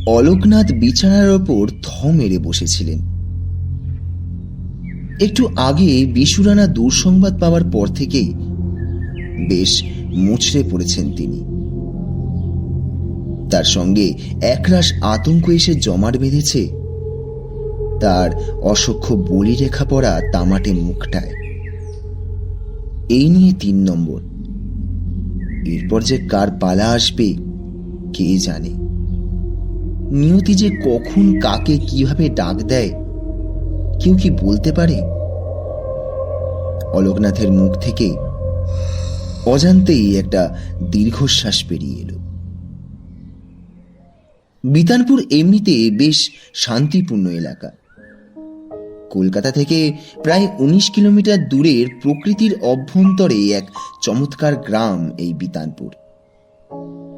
অলোকনাথ বিছানার ওপর থ মেরে বসেছিলেন। একটু আগে বিশুরানা দুঃসংবাদ পাওয়ার পর থেকেই বেশ মুচড়ে পড়েছেন তিনি। তার সঙ্গে একরাশ আতঙ্ক এসে জমাট বেঁধেছে তার অসখ্য বলি রেখা পড়া তামাটে মুখটায়। এই নিয়ে ৩ নম্বর। এরপর যে কার পালা আসবে কে জানে। নিয়তি যে কখন কাকে কিভাবে ডাক দেয় কেউ কি বলতে পারে? অলোকনাথের মুখ থেকে অজান্তেই একটা দীর্ঘশ্বাস বেরিয়ে এলো। বিতানপুর এমনিতে বেশ শান্তিপূর্ণ এলাকা। কলকাতা থেকে প্রায় ১৯ কিলোমিটার দূরের প্রকৃতির অভ্যন্তরে এক চমৎকার গ্রাম এই বিতানপুর।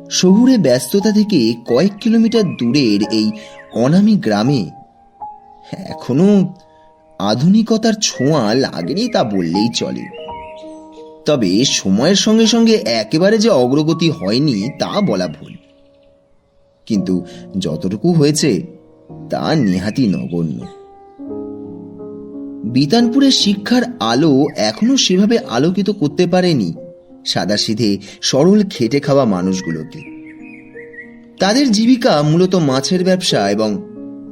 শহুরে ব্যস্ততা থেকে কয়েক কিলোমিটার দূরের এই অনামী গ্রামে এখনো আধুনিকতার ছোঁয়া লাগেনি তা বললেই চলে। তবে সময়ের সঙ্গে সঙ্গে একেবারে যে অগ্রগতি হয়নি তা বলা ভুল। কিন্তু যতটুকু হয়েছে তা নেহাতি নগণ্য। বিতানপুরের শিক্ষার আলো এখনো সেভাবে আলোকিত করতে পারেনি সাদাসিধে সরল খেটে খাওয়া মানুষগুলোকে। তাদের জীবিকা মূলত মাছের ব্যবসা এবং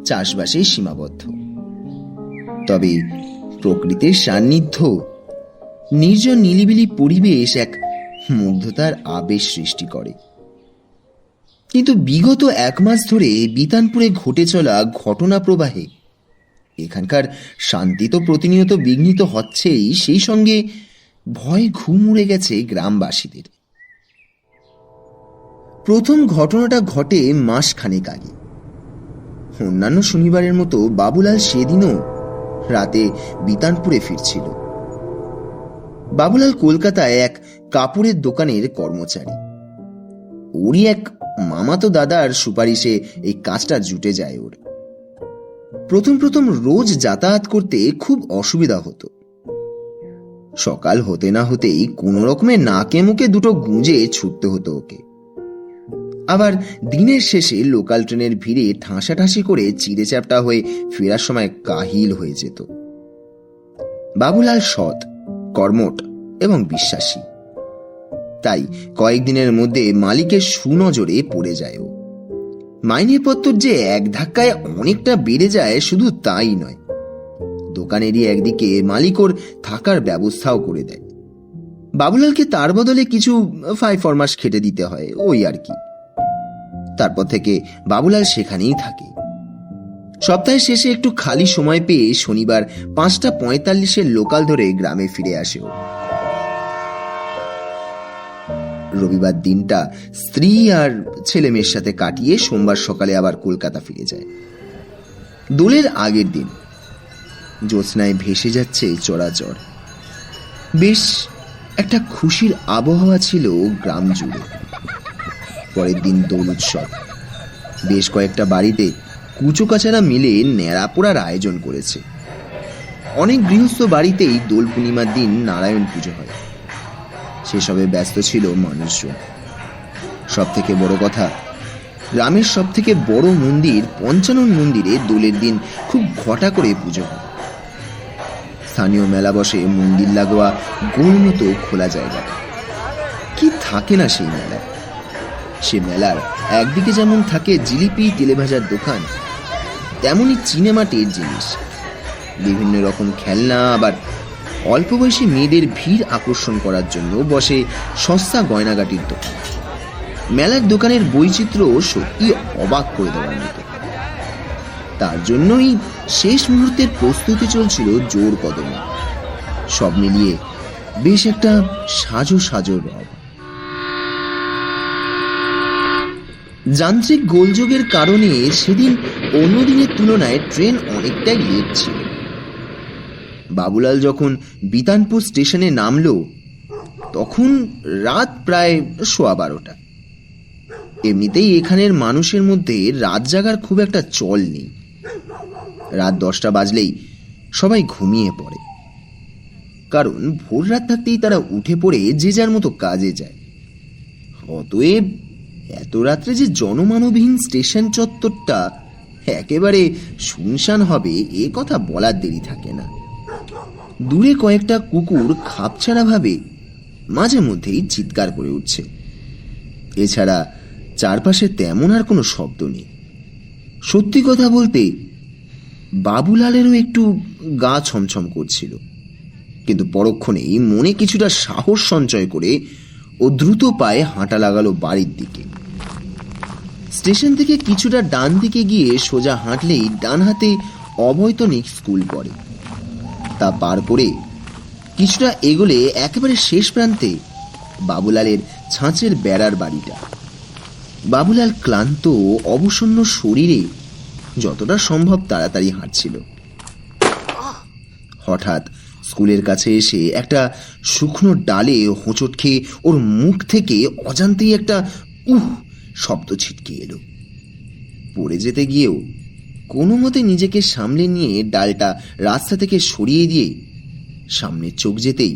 চাষবাসে সীমাবদ্ধ। তবে প্রকৃতির সান্নিধ্য, নির্জন নিলিবিলি পরিবেশ এক মুগ্ধতার আবেশ সৃষ্টি করে। কিন্তু বিগত ১ মাস ধরে বিতানপুরে ঘটে চলা ঘটনা প্রবাহে এখানকার শান্তি তো প্রতিনিয়ত বিঘ্নিত হচ্ছেই, সেই সঙ্গে ভয় ঘুম উড়ে গেছে গ্রামবাসীদের। প্রথম ঘটনাটা ঘটে মাসখানেক আগে। অন্যান্য শনিবারের মতো বাবুলাল সেদিনও রাতে বিতানপুরে ফিরছিল। বাবুলাল কলকাতায় এক কাপড়ের দোকানের কর্মচারী। ওরই এক মামাতো দাদার সুপারিশে এই কাজটা জুটে যায় ওর। প্রথম প্রথম রোজ যাতায়াত করতে খুব অসুবিধা হতো। সকাল হতে না হতেই কোনো রকমে নাকে মুখে দুটো গুঁজে ছুটতে হতো ওকে। আবার দিনের শেষে লোকাল ট্রেনের ভিড়ে ঠাঁসাঠাঁসি করে চিড়ে চ্যাপটা হয়ে ফেরার সময় কাহিল হয়ে যেত। বাবুলাল সৎ, কর্মঠ এবং বিশ্বাসী। তাই কয়েকদিনের মধ্যে মালিকের সুনজরে পড়ে যায় ও। মাইনেপত্র যে এক ধাক্কায় অনেকটা বেড়ে যায় শুধু তাই নয়, দোকানেরই একদিকে মালিক ওর থাকার ব্যবস্থাও করে দেয়। বাবুলালকে তার বদলে কিছু ফরমাস খেটে দিতে হয়, ওই আর কি। তারপর থেকে বাবুলাল সেখানেই থাকে। সপ্তাহের শেষে একটু খালি সময় পেয়ে শনিবার ৫টা ৪৫ লোকাল ধরে গ্রামে ফিরে আসে ও। রবিবার দিনটা স্ত্রী আর ছেলে মেয়ের সাথে কাটিয়ে সোমবার সকালে আবার কলকাতা ফিরে যায়। দোলের আগের দিন জ্যোৎস্নায় ভেসে যাচ্ছে চরাচর। বেশ একটা খুশির আবহাওয়া ছিল গ্রাম জুড়ে। পরের দিন দোল উৎসব। বেশ কয়েকটা বাড়িতে কুচোকাচারা মিলে ন্যাড়া পোড়ার আয়োজন করেছে। অনেক গৃহস্থ বাড়িতেই দোল পূর্ণিমার দিন নারায়ণ পুজো হয়। সেসবে ব্যস্ত ছিল মানুষজন। সব থেকে বড় কথা, গ্রামের সব থেকে বড় মন্দির পঞ্চানন মন্দিরে দোলের দিন খুব ঘটা করে পুজো হয়। স্থানীয় মেলা বসে মন্দির লাগোয়া গোল মতো খোলা জায়গা। কি থাকে না সেই মেলায়। সে মেলার একদিকে যেমন থাকে জিলিপি তেলেভাজার দোকান, তেমনই চিনেমাটির জিনিস, বিভিন্ন রকম খেলনা, আবার অল্প বয়সী মেয়েদের ভিড় আকর্ষণ করার জন্য বসে সস্তা গয়নাগাটির দোকান। মেলার দোকানের বৈচিত্র্য সত্যি অবাক করে দেওয়ার মতো। তার জন্যই শেষ মুহূর্তের প্রস্তুতি চলছিল জোর কদমে। সব মিলিয়ে বেশ একটা সাজো সাজো রব। যান্ত্রিক গোলযোগের কারণে সেদিন অন্য দিনের তুলনায় ট্রেন অনেকটাই লেট ছিল। বাবুলাল যখন বিতানপুর স্টেশনে নামল তখন রাত প্রায় 12:15। এমনিতেই এখানের মানুষের মধ্যে রাত জাগার খুব একটা চল নেই। রাত 10টা বাজলেই সবাই ঘুমিয়ে পড়ে, কারণ ভোর রাত থাকতেই তারা উঠে পড়ে যে যার মতো কাজে যায়। অতএব এত রাত্রে যে জনমানবহীন স্টেশন চত্বরটা একেবারে শুনশান হবে এ কথা বলার দেরি থাকে না। দূরে কয়েকটা কুকুর খাপছাড়া ভাবে মাঝে মধ্যেই চিৎকার করে উঠছে। এছাড়া চারপাশে তেমন আর কোনো শব্দ নেই। সত্যি কথা বলতে বাবুলালেরও একটু গা ছমছম করছিল, কিন্তু পরক্ষণেই মনে কিছুটা সাহস সঞ্চয় করে ও দ্রুত পায়ে হাঁটা লাগালো বাড়ির দিকে। স্টেশন থেকে কিছুটা ডান দিকে গিয়ে সোজা হাঁটলেই ডান হাতে অবৈতনিক স্কুল পড়ে। তা পার করে কিছুটা এগোলে একেবারে শেষ প্রান্তে বাবুলালের ছাঁচের বেড়ার বাড়িটা। বাবুলাল ক্লান্ত অবসন্ন শরীরে যতটা সম্ভব তাড়াতাড়ি হাঁটছিল। হঠাৎ স্কুলের কাছে এসে একটা শুকনো ডালে হোঁচট খেয়ে ওর মুখ থেকে অজান্তেই একটা শব্দ ছিটকে এলো। পড়ে যেতে গিয়েও কোনো মতে নিজেকে সামলে নিয়ে ডালটা রাস্তা থেকে সরিয়ে দিয়ে সামনে চোখ যেতেই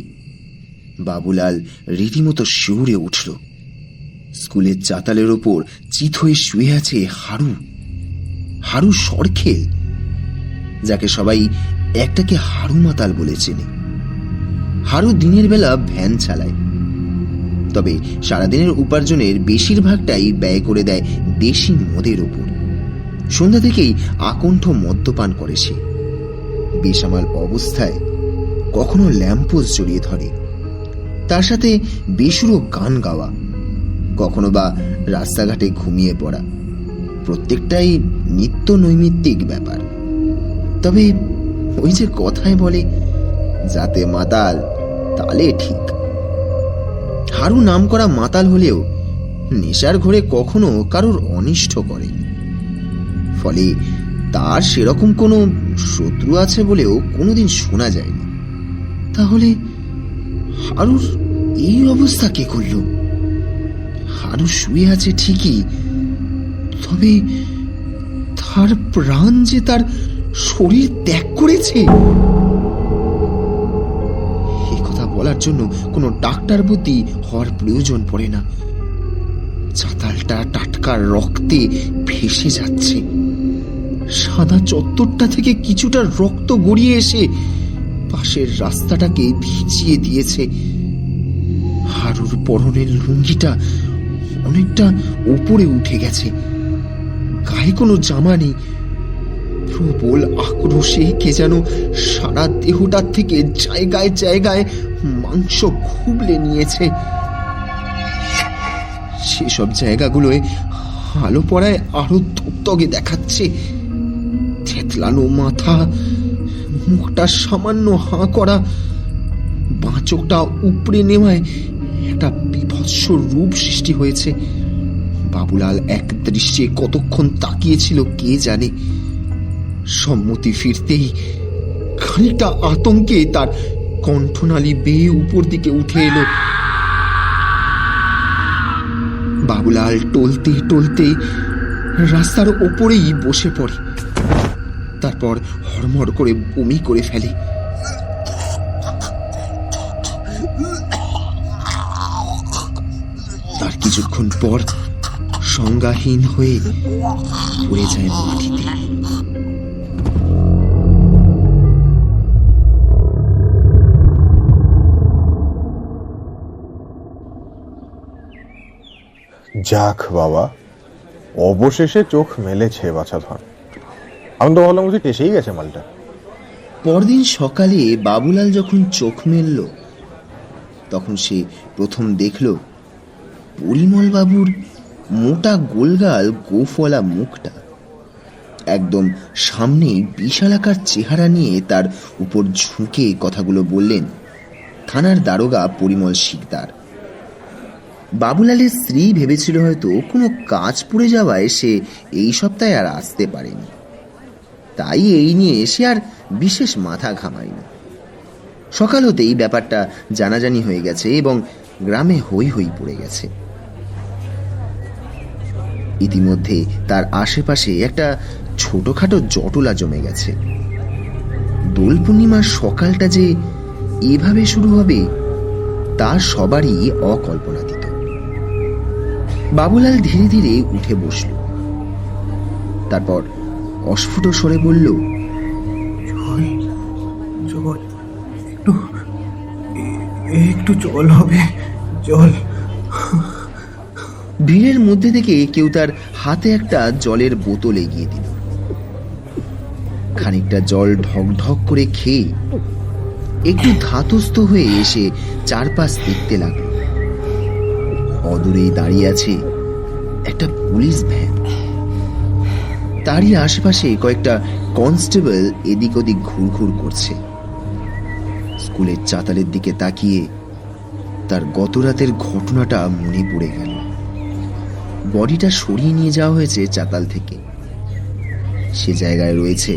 বাবুলাল রীতিমতো শিউরে উঠল। স্কুলের চাতালের ওপর চিত হয়ে শুয়ে আছে হারু সরখেল, যাকে সবাই একটাকে হারু মাতাল বলে চেনে। হারু দিনের বেলা ভ্যান চালায়, তবে সারাদিনের উপার্জনের বেশিরভাগটাই ব্যয় করে দেয় দেশি মদের ওপর। সন্ধ্যা থেকেই আকণ্ঠ মদ্যপান করে সে। বেসামাল অবস্থায় কখনো ল্যাম্পোস্ট জড়িয়ে ধরে, তার সাথে বেসুরো গান গাওয়া, কখনো বা রাস্তাঘাটে ঘুমিয়ে পড়া। প্রত্যেকটাই নিত্য নৈমিত্তিক ব্যাপার। তবে ওই যে কথায় বলে, যাতে মাতাল তালে ঠিক। হারু নাম করা মাতাল হলেও নেশার ঘরে কখনো কারোর অনিষ্ট করেনি, ফলে তার সেরকম কোনো শত্রু আছে বলেও কোনোদিন শোনা যায়নি। তাহলে হারুর এই অবস্থা কে করল? হারু শুয়ে আছে ঠিকই, তবে তার প্রাণ যে তার শরীর ত্যাগ করেছে। এ কথা বলার জন্য কোনো ডাক্তার বুদ্ধি হওয়ার প্রয়োজন পড়ে না। চাতালটা টাটকা রক্তে ভেসে যাচ্ছে। সাদা চত্বরটা থেকে কিছুটা রক্ত গড়িয়ে এসে পাশের রাস্তাটাকে ভিজিয়ে দিয়েছে। হারুর পরনের লুঙ্গিটা অনেকটা উপরে উঠে গেছে, গায়ে কোনো জামা নেই। প্রবল আক্রোশে কে যেন সারা দেহটার থেকে জায়গায় জায়গায় মাংস খুবলে নিয়েছে। সেসব জায়গাগুলোয় আলো পড়ায় আরো ধুকতগে দেখাচ্ছে। থেতলানো মাথা, মুখটা সামান্য হাঁ করা, বাঁ চোখটা উপড়ে নেওয়ায় একটা বিভৎস রূপ সৃষ্টি হয়েছে। বাবুলাল এক দৃশ্যে কতক্ষণ তাকিয়েছিল কে জানে। সম্মতি ফিরতেই খানিকটা আতঙ্কে তার কণ্ঠনালী বেয়ে উপর দিকে উঠে এলো। বাবুলাল টলতে টলতে রাস্তার ওপরেই বসে পড়ে, তারপর হড়মড় করে বমি করে ফেলে। তার কিছুক্ষণ পর সংজ্ঞাহীন হয়ে পড়ে যায় মাটিতে। যাক বাবা, অবশেষে চোখ মেলেছে বাছাধন। আমি তো ভাবলাম বুঝি এসেই গেছে মালটা। পরদিন সকালে বাবুলাল যখন চোখ মেলল, তখন সে প্রথম দেখল পরিমল বাবুর মোটা গোলগাল গোফওয়ালা মুখটা। একদম সামনেই বিশালাকার চেহারা নিয়ে তার উপর ঝুঁকে কথাগুলো বললেন থানার দারোগা পরিমল শিকদার। বাবুলালের স্ত্রী ভেবেছিল হয়তো কোনো কাজ পড়ে যাওয়ায় সে এই সপ্তাহে আর আসতে পারেনি, তাই এই নিয়ে সে আর বিশেষ মাথা ঘামায়নি। সকাল হতেই ব্যাপারটা জানাজানি হয়ে গেছে এবং গ্রামে হই হই পড়ে গেছে। ইতিমধ্যে তার আশেপাশে একটা ছোটখাটো জটলা জমে গেছে। দোল পূর্ণিমার সকালটা যে এভাবে শুরু হবে তা সবারই অকল্পনাতীত। বাবুলাল ধীরে ধীরে উঠে বসল। তারপর অস্ফুট স্বরে বলল, জল জল একটু একটু জল হবে, জল। ভিড়ের মধ্যে থেকে কেউ তার হাতে একটা জলের বোতল এগিয়ে দিল। খানিকটা জল ঢক ঢক করে খেয়ে একটু ধাতস্থ হয়ে এসে চারপাশ দেখতে লাগলো। অদূরেই দাঁড়িয়ে আছে একটা পুলিশ ভ্যান। তারই আশেপাশে কয়েকটা কনস্টেবল এদিক ওদিক ঘুরঘুর করছে। স্কুলের চাতালের দিকে তাকিয়ে তার গত রাতের ঘটনাটা মনে পড়ে গেল। বডিটা সরিয়ে নিয়ে যাওয়া হয়েছে চাতাল থেকে। সে জায়গায় রয়েছে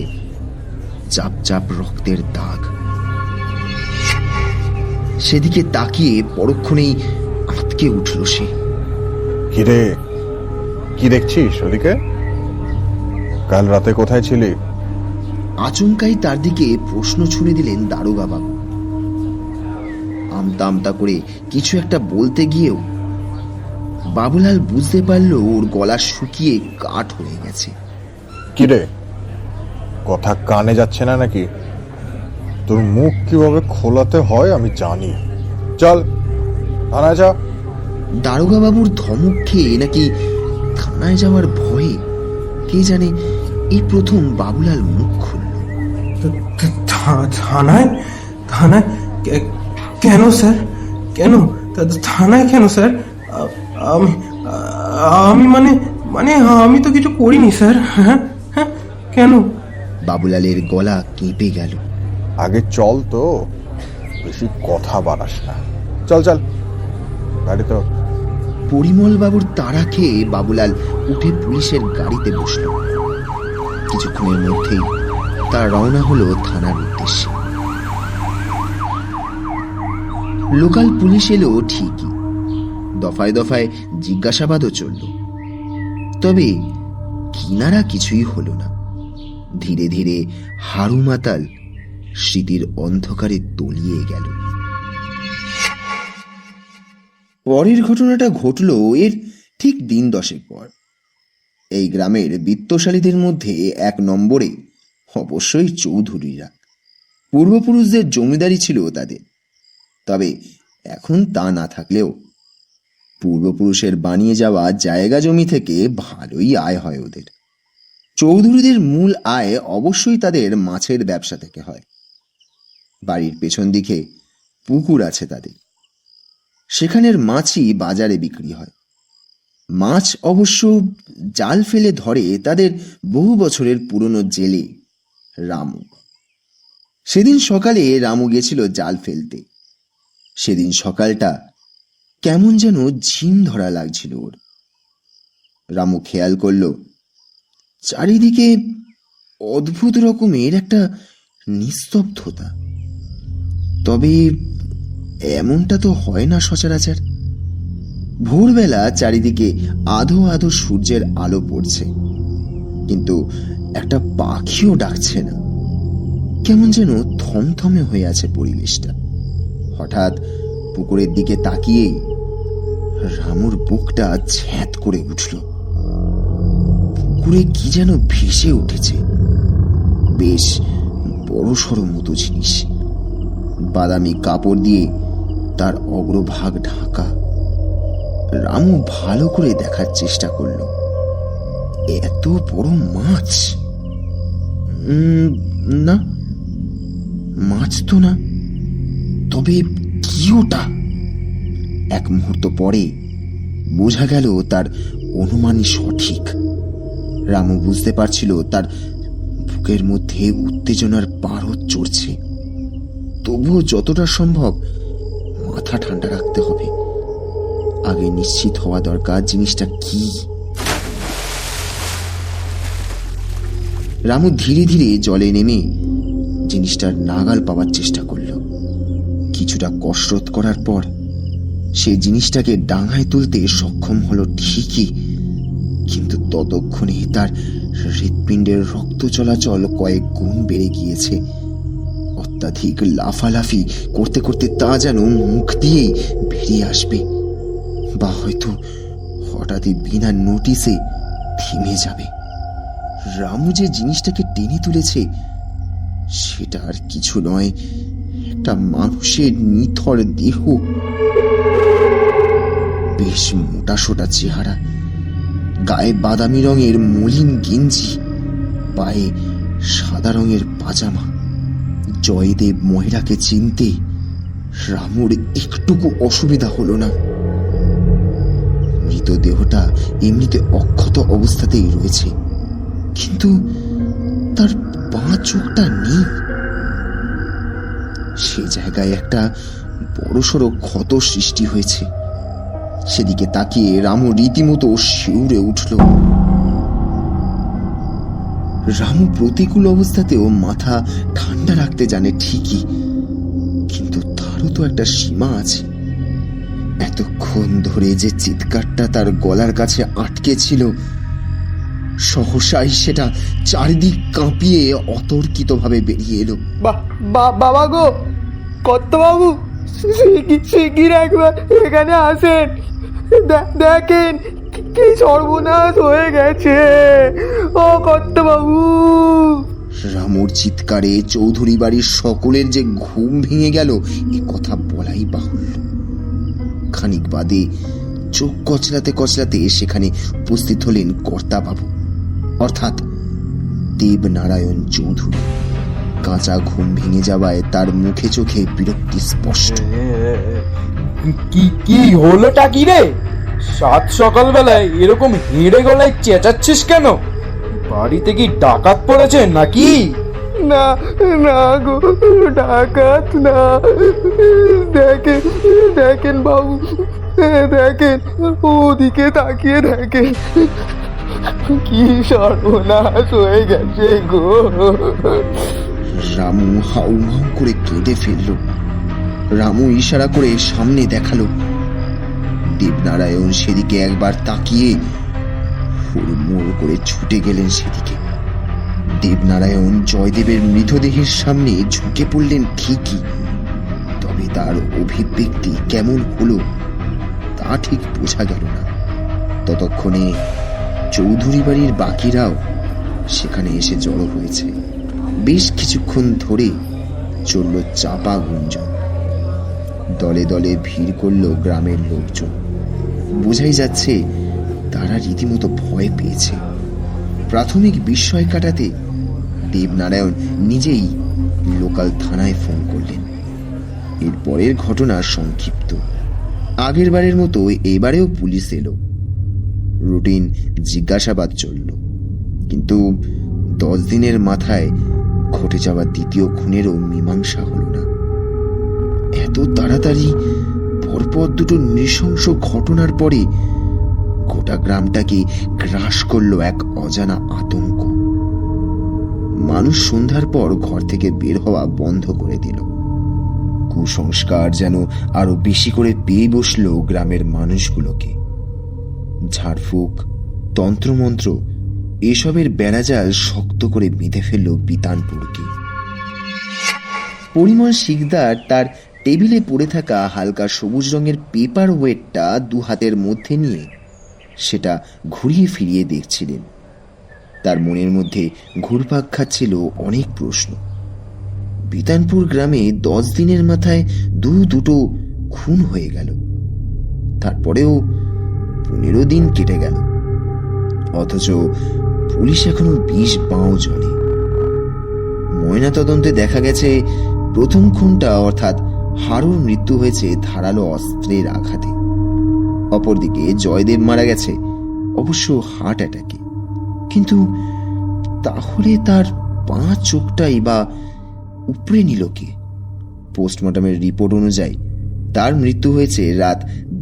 চাপ চাপ রক্তের দাগ। সেদিকে তাকিয়ে পরক্ষণেই আঁতকে উঠল সে। কিরে, কি দেখছিস ওদিকে? কাল রাতে কোথায় ছিলি? আচমকাই তার দিকে প্রশ্ন ছুড়ে দিলেন দারোগা বাবু। আমতা আমতা করে কিছু একটা বলতে গিয়েও বাবুলাল বুঝতে পারল ওর গলা শুকিয়ে কাঠ হয়ে গেছে। কিরে, কথা কানে যাচ্ছে না নাকি? তোর মুখ কিভাবে খোলাতে হয় আমি জানি। চল থানায় যা। দারোগা বাবুর ধমক খেয়ে নাকি থানায় যাওয়ার ভয়ে কে জানে এই প্রথম বাবুলাল মুখ খুলল। থানায়? থানায় কেন স্যার? কেন থানায় কেন স্যার? আমি আমি মানে মানে আমি তো কিছু করিনি স্যার। হ্যাঁ হ্যাঁ, কেন? বাবুলালের গলা কেঁপে গেল। আগে চল তো, বেশি কথা বাড়াস না। চল চল গাড়িতে। পরিমল বাবুর তাড়া খেয়ে বাবুলাল উঠে পুলিশের গাড়িতে বসল। কিছুক্ষণের মধ্যেই তার রওনা হলো থানার উদ্দেশ্যে। লোকাল পুলিশ এলো ঠিকই, দফায় দফায় জিজ্ঞাসাবাদও চলল। তবে কিনারা কিছুই হলো না। ধীরে ধীরে হাড়ুমাতাল স্মৃতির অন্ধকারে তলিয়ে গেল। পরের ঘটনাটা ঘটল এর ঠিক দিন 10 পর। এই গ্রামের বিত্তশালীদের মধ্যে 1 নম্বরে অবশ্যই চৌধুরীরা। পূর্বপুরুষদের জমিদারি ছিল তাদের। তবে এখন তা না থাকলেও পূর্বপুরুষের বানিয়ে যাওয়া জায়গা জমি থেকে ভালোই আয় হয় ওদের। চৌধুরীদের মূল আয় অবশ্যই তাদের মাছের ব্যবসা থেকে হয়। বাড়ির পেছন দিকে পুকুর আছে তাদের। সেখানের মাছই বাজারে বিক্রি হয়। মাছ অবশ্য জাল ফেলে ধরে তাদের বহু বছরের পুরনো জেলে রামু। সেদিন সকালে রামু গেছিল জাল ফেলতে। সেদিন সকালটা কেমন যেন ঝিম ধরা লাগছিল ওর। রামু খেয়াল করল চারিদিকে অদ্ভুত রকমের একটা নিস্তব্ধতা। তবে এমনটা তো হয় না সচরাচর। ভোরবেলা চারিদিকে আধো আধো সূর্যের আলো পড়ছে, কিন্তু একটা পাখিও ডাকছে না। কেমন যেন থমথমে হয়ে আছে পরিবেশটা। হঠাৎ পুকুরের দিকে তাকিয়েই রামুর বুকটা ছ্যাঁত করে উঠল। পুকুরে কি যেন ভেসে উঠেছে, বেশ বড়সড় মতো জিনিস। বাদামি কাপড় দিয়ে তার অগ্রভাগ ঢাকা। রামু ভালো করে দেখার চেষ্টা করল। এত বড় মাছ? না, মাছ তো না। তবে কি ওটা? এক মুহূর্ত পরে বোঝা গেল তার অনুমানই সঠিক। রামু বুঝতে পারছিল তার বুকের মধ্যে উত্তেজনার পারদ চড়ছে। তবুও যতটা সম্ভব মাথা ঠান্ডা রাখতে হবে। আগে নিশ্চিত হওয়া দরকার জিনিসটা কি। রামু ধীরে ধীরে জলে নেমে জিনিসটার নাগাল পাওয়ার চেষ্টা করল। কিছুটা কসরত করার পর সে জিনিসটাকে ডাঙায় তুলতে সক্ষম হলো ঠিকই, কিন্তু ততক্ষণে তার হৃৎপিণ্ডের রক্ত চলাচল কয়েক গুণ বেড়ে গিয়েছে। অত্যাধিক লাফালাফি করতে করতে তা যেন মুখ দিয়েই বেরিয়ে আসবে, বা হয়তো হঠাৎই বিনা নোটিসে থেমে যাবে। রামু যে জিনিসটাকে টেনে তুলেছে সেটা আর কিছু নয়, একটা মানুষের নিথর দেহ। বেশ মোটাসোটা চেহারা, গায়ে বাদামি রঙের মলিন গেঞ্জি, পায়ে সাদা রঙের পাজামা। জয়দেব মহিলাকে চিনতে রামুর একটুকু অসুবিধা হলো না। মৃতদেহটা এমনিতে অক্ষত অবস্থাতেই রয়েছে, কিন্তু তার বাঁ চোখটা নেই। সে জায়গায় একটা বড়সড় ক্ষত সৃষ্টি হয়েছে। সেদিকে তাকিয়ে রামু রীতিমতো শিউরে উঠল। রামু প্রতিকূল অবস্থাতেও মাথা ঠান্ডা রাখতে জানে ঠিকই, কিন্তু তারও তো একটা সীমা আছে। এতক্ষণ ধরে যে চিৎকারটা তার গলার কাছে আটকে ছিল, সহসাই সেটা চারিদিক কাঁপিয়ে অতর্কিতভাবে বেরিয়ে এলো। বাবা গো, কর্তাবাবু, শিগগির একবার এখানে আসেন। দেখেন কি সর্বনাশ হয়ে গেছে। ও কর্তাবাবু! রামুর চিৎকারে চৌধুরী বাড়ির সকলের যে ঘুম ভেঙে গেল এ কথা বলাই বাহুল্য। খানিক বাদে চোখ কচলাতে কচলাতে সেখানে উপস্থিত হলেন কর্তাবাবু, অর্থাৎ দেবনারায়ণ চৌধুরী। কাঁচা ঘুম ভেঙে যাওয়ায় তার মুখে চোখে বিরক্তি স্পষ্ট। কি হলোটা কি রে? সাত সকালবেলায় এরকম হেঁড়ে গলায় চেঁচাচ্ছিস কেন? বাড়িতে কি ডাকাত পড়েছে নাকি? না না গো, ডাকাত না। দেখেন বাবু, দেখেন, ওদিকে তাকিয়ে দেখেন, কি সর্বনাশ হয়ে গেছে গো। রামু হাউমাউ করে কেঁদে ফেলল। রামু ইশারা করে সামনে দেখালো। দেবনারায়ণ সেদিকে একবার তাকিয়ে হুড়মুড় করে ছুটে গেলেন সেদিকে। দেবনারায়ণ জয়দেবের মৃতদেহের সামনে ঝুঁকে পড়লেন ঠিকই, তবে তার অভিব্যক্তি কেমন হলো তা ঠিক বোঝা গেল না। ততক্ষণে চৌধুরী বাড়ির বাকিরাও সেখানে এসে জড়ো হয়েছে। বেশ কিছুক্ষণ ধরে চলল চাপা গুঞ্জন। দলে দলে ভিড় করল গ্রামের লোকজন। বোঝাই যাচ্ছে তারা রীতিমতো ভয় পেয়েছে। প্রাথমিক বিস্ময় কাটাতে দেবনারায়ণ নিজেই লোকাল থানায় ফোন করলেন। এরপরের ঘটনা সংক্ষিপ্ত। আগের বারের মতো এবারেও পুলিশ এলো। রুটিন জিজ্ঞাসাবাদ চলল, কিন্তু 10 দিনের মাথায় ঘটে যাওয়া দ্বিতীয় খুনেরও মীমাংসা হল না। এত তাড়াতাড়ি পরপর দুটো নৃশংস ঘটনার পরে গোটা গ্রামটাকে গ্রাস করলো এক অজানা আতঙ্ক। মানুষ সন্ধ্যার পর ঘর থেকে বের হওয়া বন্ধ করে দিল। কুসংস্কার যেন আরো বেশি করে পেয়ে বসলো গ্রামের মানুষগুলোকে। ঝাড়ফুঁক, তন্ত্রমন্ত্র এসবের বেড়াজাল শক্ত করে বেঁধে ফেলল বিতানপুরকে। পরিমল শিকদার তার টেবিলে পড়ে থাকা হালকা সবুজ রঙের পেপার ওয়েটটা 2 হাতের মধ্যে নিয়ে সেটা ঘুরিয়ে ফিরিয়ে দেখছিলেন। তার মনের মধ্যে ঘুরপাক খাচ্ছিল অনেক প্রশ্ন। বিতানপুর গ্রামে 10 দিনের মাথায় দুটো খুন হয়ে গেল, তারপরেও 15 দিন কেটে গেল, অথচ পুলিশ এখনো 20 পাও জলে। ময়না তদন্তে দেখা গেছে প্রথম খুনটা অর্থাৎ হারুর মৃত্যু হয়েছে ধারালো অস্ত্রের আঘাতে। অপরদিকে জয়দেব মারা গেছে অবশ্য হার্ট অ্যাটাকে। কিন্তু তাহলে তার 5 চোখটাই বা উপড়ে নিল কে? পোস্টমর্টমের রিপোর্ট অনুযায়ী তার মৃত্যু হয়েছে রাত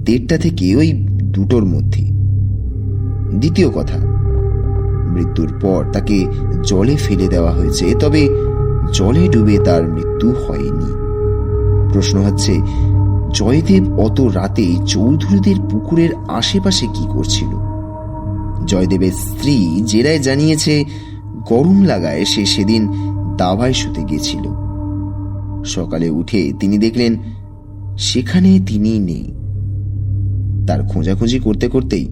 1:30 থেকে ওই 2টোর মধ্যে। দ্বিতীয় কথা, মৃত্যুর পর তাকে জলে ফেলে দেওয়া হয়েছে, তবে জলে ডুবে তার মৃত্যু হয়নি। প্রশ্ন হচ্ছে, জয়দেব অত রাতে চৌধুরীদের পুকুরের আশেপাশে কি করছিল? জয়দেবের স্ত্রী জেরায় জানিয়েছে গরম লাগায় সে সেদিন দাবায় শুতে গিয়েছিল। সকালে উঠে তিনি দেখলেন সেখানে তিনি নেই। তার খোঁজাখুঁজি করতে করতেই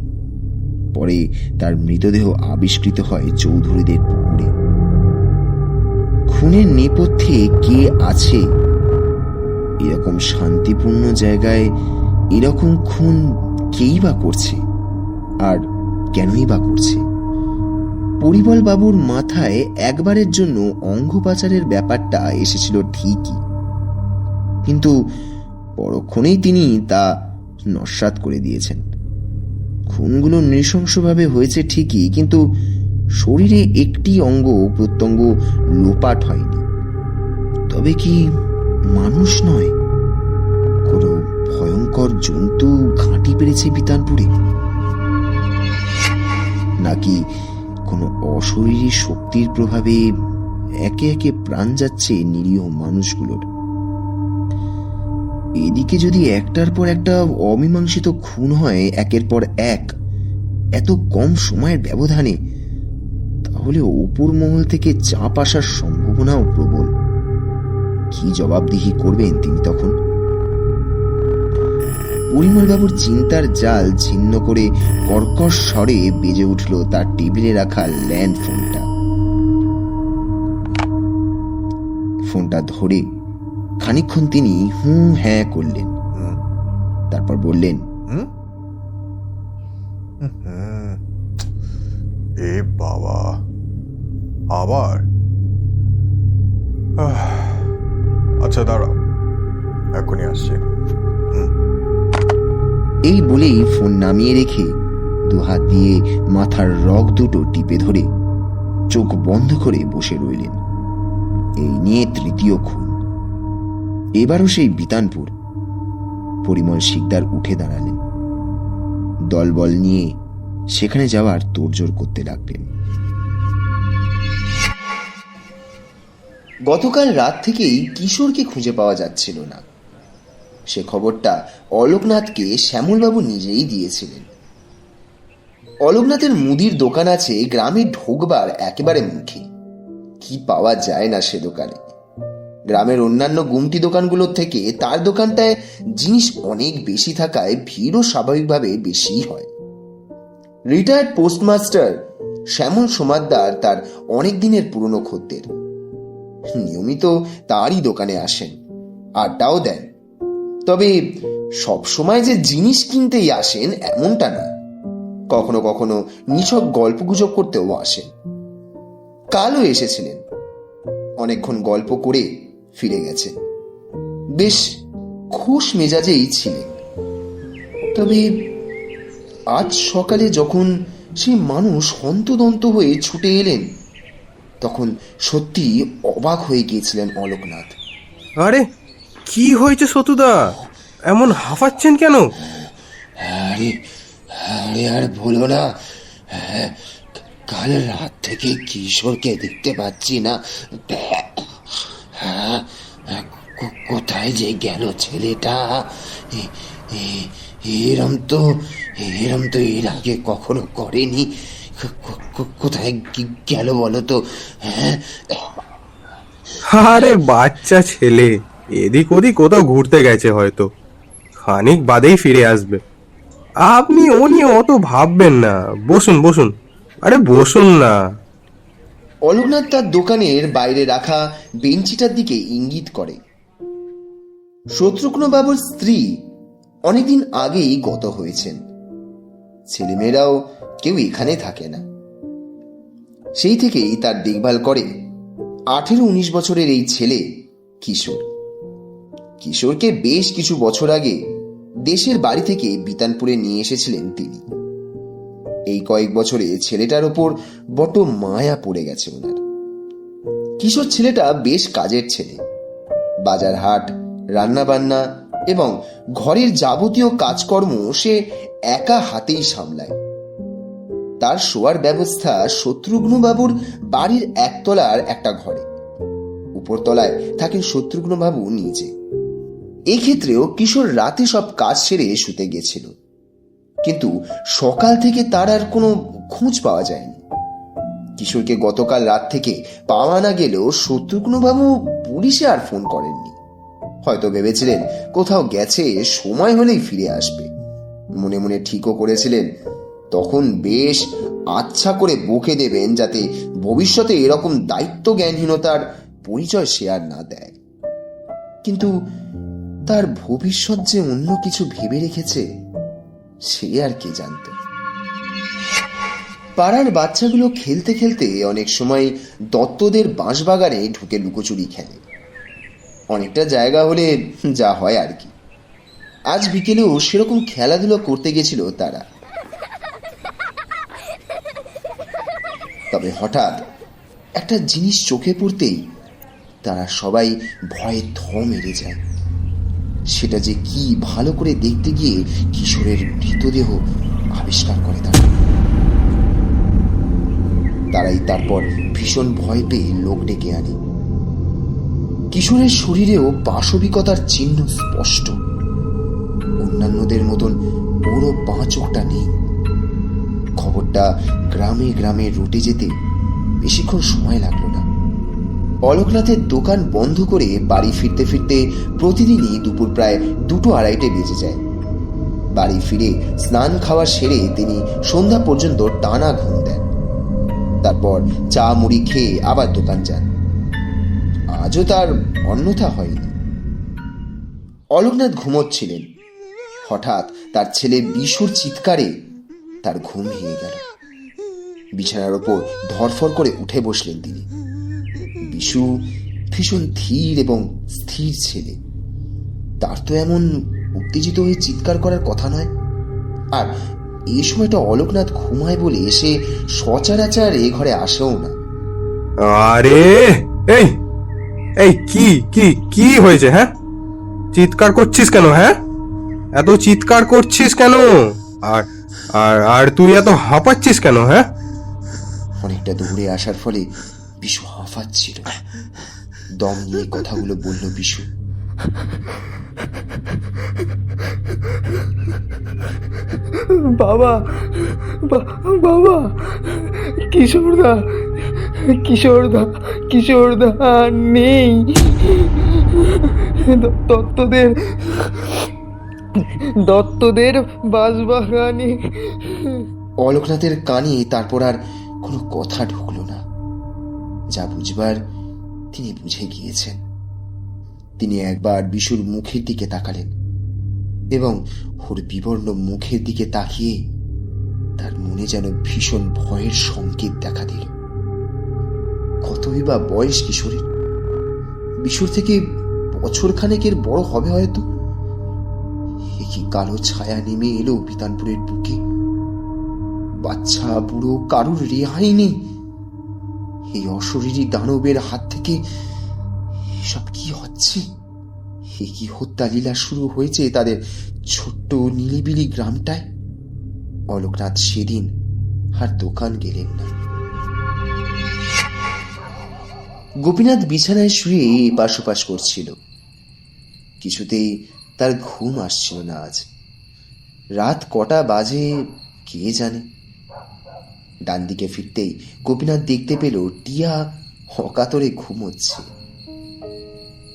পরে তার মৃতদেহ আবিষ্কৃত হয় চৌধুরীদের পুকুরে। খুনের নেপথ্যে কে আছে? এরকম শান্তিপূর্ণ জায়গায় এরকম খুন কেই বা করছে, আর কেনই বা করছে? পরিমল বাবুর মাথায় একবারের জন্য অঙ্গ পাচারের ব্যাপারটা এসেছিল ঠিকই, কিন্তু পরক্ষণেই তিনি তা নস্যাৎ করে দিয়েছেন। খুনগুলো নৃশংসভাবে হয়েছে ঠিকই, কিন্তু শরীরে একটি অঙ্গ প্রত্যঙ্গ লোপাট হয়নি। তবে কি মানুষ নয়, কোনো ভয়ঙ্কর জন্তু ঘাঁটি পেরেছে বিতানপুরে? নাকি কোনো অশরীরী শক্তির প্রভাবে একে একে প্রাণ যাচ্ছে নিরীহ মানুষগুলোর? এদিকে যদি একটার পর একটা অমীমাংসিত খুন হয় একের পর এক এত কম সময়ের ব্যবধানে, তাহলে উপর মহল থেকে চাপ আসার সম্ভাবনাও প্রবল। কি জবাবদিহি করবেন তিনি তখন? পরিমলবাবুর চিন্তার জাল ছিন্ন করে কর্কশ স্বরে বেজে উঠল তার টেবিলে রাখা ল্যান্ড ফোনটা। ফোনটা ধরে খানিকক্ষণ তিনি হ্যাঁ করলেন, তারপর বললেন, এ বাবা, আবার? আচ্ছা দাঁড়াও, এখনই আসছি। এই বলেই ফোন নামিয়ে রেখে দুহাত দিয়ে মাথার রগ দুটো টিপে ধরে চোখ বন্ধ করে বসে রইলেন। এই নিয়ে তৃতীয় খুন, এবারও সেই বিতানপুর। পরিমল শিকদার উঠে দাঁড়ালেন, দলবল নিয়ে সেখানে যাওয়ার তোড়জোড় করতে লাগলেন। গতকাল রাত থেকেই কিশোরকে খুঁজে পাওয়া যাচ্ছিল না। সে খবরটা অলোকনাথকে শ্যামলবাবু নিজেই দিয়েছিলেন। অলোকনাথের মুদির দোকান আছে গ্রামে ঢোকবার একেবারে মুখে। কি পাওয়া যায় না সে দোকানে? গ্রামের অন্যান্য গুমটি দোকানগুলোর থেকে তার দোকানটায় জিনিস অনেক বেশি থাকায় ভিড়ও স্বাভাবিকভাবে বেশি হয়। রিটায়ার্ড পোস্টমাস্টার শ্যামল সোমাদ্দার তার অনেক দিনের পুরনো খদ্দের। নিয়মিত তারই দোকানে আসেন, আড্ডাও দেন। তবে সব সময় যে জিনিস কিনতেই আসেন এমনটা না, কখনো কখনো নিছক গল্পগুজব করতেও আসেন। কালও এসেছিলেন, অনেকক্ষণ গল্প করে ফিরে গেছে। বেশ খুশ মেজাজেই ছিলেন। তবে আজ সকালে যখন সেই মানুষ হন্তদন্ত হয়ে ছুটে এলেন, তখন সত্যি অবাক হয়ে গিয়েছিলেন অলোকনাথ। আরে কি হয়েছে সতুদা, এমন হাঁফাচ্ছেন কেন? আরে আরে আর বলো না, কাল রাত থেকে কিশোরকে দেখতে পাচ্ছি না। কোথায় যে গেল ছেলেটা? এরম তো এর আগে কখনো করেনি। কোথায় গেল বলো তো? আরে বাচ্চা ছেলে, এদিক ওদিক কোথাও ঘুরতে গেছে হয়তো, খানিক বাদেই ফিরে আসবে। আপনি ও নিয়ে অত ভাববেন না, বসুন বসুন, আরে বসুন না। অলোকনাথ তার দোকানের বাইরে রাখা বেঞ্চিটার দিকে ইঙ্গিত করে। শত্রুঘ্ন বাবুর স্ত্রী অনেকদিন আগেই গত হয়েছেন। ছেলেমেয়েরাও কেউ এখানে থাকে না। সেই থেকেই তার দেখভাল করে 18-19 বছরের এই ছেলে কিশোর। কিশোরকে বেশ কিছু বছর আগে দেশের বাড়ি থেকে বিতানপুরে নিয়ে এসেছিলেন তিনি। এই কয়েক বছরে ছেলেটার ওপর বড় মায়া পড়ে গেছে ওনার। কিশোর ছেলেটা বেশ কাজের ছেলে। বাজার হাট, রান্না বান্না এবং ঘরের যাবতীয় কাজকর্ম সে একা হাতেই সামলায়। তার শোয়ার ব্যবস্থা শত্রুঘ্নবাবুর বাড়ির একতলার একটা ঘরে, উপরতলায় থাকেন শত্রুঘ্নবাবু নিজে। এই ক্ষেত্রেও কিশোর রাতে সব কাজ সেরে শুতে গেছিল, কিন্তু সকাল থেকে তার আর কোনো খোঁজ পাওয়া যায়নি। কিশোরকে গতকাল রাত থেকে পাওয়া না গেলেও শত্রুঘ্নবাবু পুলিশে আর ফোন করেননি। হয়তো ভেবেছিলেন কোথাও গেছে, সময় হলেই ফিরে আসবে। মনে মনে ঠিকও করেছিলেন তখন বেশ আচ্ছা করে বকে দেবেন, যাতে ভবিষ্যতে এরকম দায়িত্ব জ্ঞানহীনতার পরিচয় সে আর না দেয়। কিন্তু তার ভবিষ্যৎ যে অন্য কিছু ভেবে রেখেছে সে আর কে জানত। পাড়ার বাচ্চাগুলো খেলতে খেলতে অনেক সময় দত্তদের বাঁশবাগানে ঢুকে লুকোচুরি খেলে। অনেকটা জায়গা হলে যা হয় আর কি। আজ বিকেলেও সেরকম খেলাধুলো করতে গেছিল তারা। তবে হঠাৎ একটা জিনিস চোখে পড়তেই তারা সবাই ভয়ে থ মেরে যায়। সেটা যে কি ভালো করে দেখতে গিয়ে কিশোরের মৃতদেহ আবিষ্কার করে তারাই তারপর ভীষণ ভয় পেয়ে লোক ডেকে আনে। কিশোরের শরীরেও পাশবিকতার চিহ্ন স্পষ্ট। অন্যান্যদের মতন বড় বাঁ চোখটা নেই। খবরটা গ্রামে গ্রামে রটে যেতে বেশিক্ষণ সময় লাগলো না। অলোকনাথের দোকান বন্ধ করে বাড়ি ফিরতে ফিরতে প্রতিদিনই দুপুর প্রায় 2-2:30 বেজে যায়। বাড়ি ফিরে স্নান খাওয়া সেরে তিনি সন্ধ্যা পর্যন্ত টানা ঘুম দেন। তারপর চা মুড়ি খেয়ে আবার দোকান যান। আজও তার অন্যথা হয়নি। অলোকনাথ ঘুমোচ্ছিলেন। হঠাৎ তার ছেলে বিশুর চিৎকারে তার ঘুম ভেঙে গেল। বিছানার ওপর ধরফর করে উঠে বসলেন তিনি। বিশু ভীষণ ধীর এবং স্থির ছেলে। তার তো এমন উত্তেজিত হয়ে চিৎকার করার কথা নয়। আর এই সময়টা অলোকনাথ ঘুমায় বলে সে সচরাচর এ ঘরে আসেও না। আরে এই এই কি কি কি হয়েছে? হ্যাঁ, চিৎকার করছিস কেন? হ্যাঁ, এত চিৎকার করছিস কেন? আর আর আর তুই এত হাঁপাচ্ছিস কেন? হ্যাঁ, অনেকটা দৌড়ে আসার ফলে বিশু হাঁফাচ্ছিল। দম নিয়ে কথাগুলো বলল বিশু। বাবা, বাবা, কিশোরদা, কিশোরদা, কিশোরদা নেই। দত্তদের বাঁশবাগানে। অলোকনাথের কানে তারপর আর কোনো কথা ঢুকলো না। যা বুঝবার তিনি বুঝে গিয়েছেন। তিনি একবার বিশুর মুখের দিকে তাকালেন এবং ওর বিবর্ণ মুখের দিকে তাকিয়ে তার মনে যেন ভীষণ ভয়ের সংকেত দেখা দিল। কতই বা বয়স কিশোরের? বিশুর থেকে বছর খানেকের বড় হবে হয়তো। কি কালো ছায়া নেমে এলো বিতানপুরের বুকে। বাচ্চা বুড়ো কারুর রেহাই নেই। এই অশরীরী দানবের হাত থেকে সব কি হচ্ছে? এ কি হত্যা লীলা শুরু হয়েছে তাদের ছোট্ট নিলিবিলি গ্রামটায়? অলোকনাথ সেদিন আর দোকান গেলেন না। গোপীনাথ বিছানায় শুয়ে এপাশ ওপাশ করছিল। কিছুতেই তার ঘুম আসছিল না আজ। রাত কটা বাজে কে জানে। ডান দিকে ফিরতেই গোপীনাথ দেখতে পেল টিয়া অকাতরে ঘুমোচ্ছে।